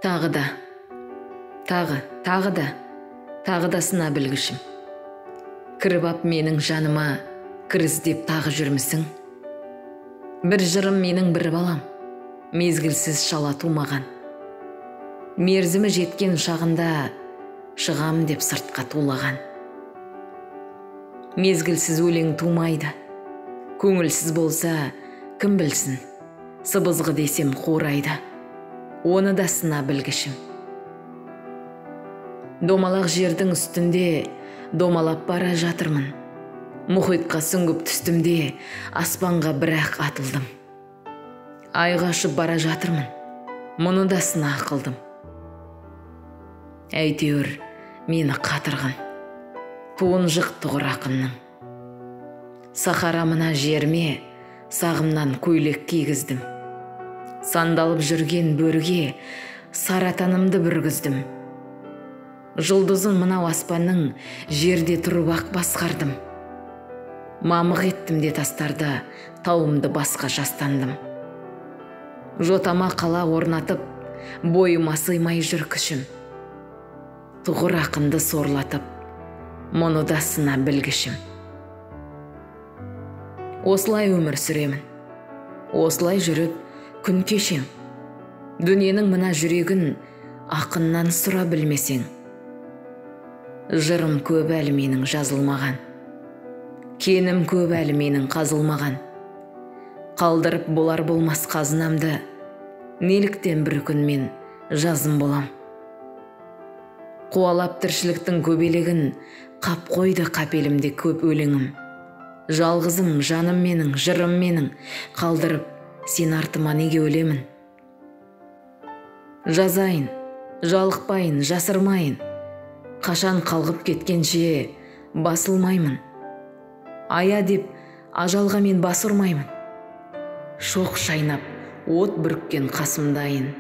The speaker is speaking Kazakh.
Тағы да, тағы да сына білгішім. Кіріп ап менің жаныма, кіріз деп тағы жүрмісің? Бір жырым менің бір балам, мезгілсіз шала тумаған. Мерзімі жеткен шағында, шығам деп сыртқа тулаған. Мезгілсіз өлең тумайды, көңілсіз болса, кім білсін, сыбызғы десем қурайды. Оны да сына білгішім. Домалақ жердің үстінде домалап бара жатырмын. Мұхитқа сүңгіп түстімде аспанға бірақ атылдым. Айға ұшып бара жатырмын. Мұны да сына қылдым. Әйтеуір мені қатырған. Туын жық тұғыр ақынның. Сахара мына жерме сағымнан көйлек кигіздім. Сандалып жүрген бөрге саратанымды бүргіздім. Жұлдызын мынау аспанның жерде тұрып ақ басқардым. Мамық еттім де тастарда тауымды басқа жастандым. Жотама қала орнатып, бойыма сыймай жүр күшім. Тұғыр ақынды сорлатып, мұны да сына білгішім. Осылай өмір сүремін. Осылай жүріп күн кешем. Дүниенің мына жүрегін ақыннан сұра білмесең. Жырым көп әлі менің жазылмаған. Кенім көп әлі менің қазылмаған. Қалдырып болар болмас қазынамды, неліктен бір күн мен жазым болам. Қуалап тіршіліктің көбелегін, қап қойды қапелімде көп өлеңім. Жалғызым жаным менің, жырым менің, қалдырып сен артыма неге өлемін? Жазайын, жалықпайын, жасырмайын. Қашан қалғып кеткенше басылмаймын. Ая деп ажалға мен бас ұрмаймын. Шоқ шайнап, от бүріккен қасымдайын.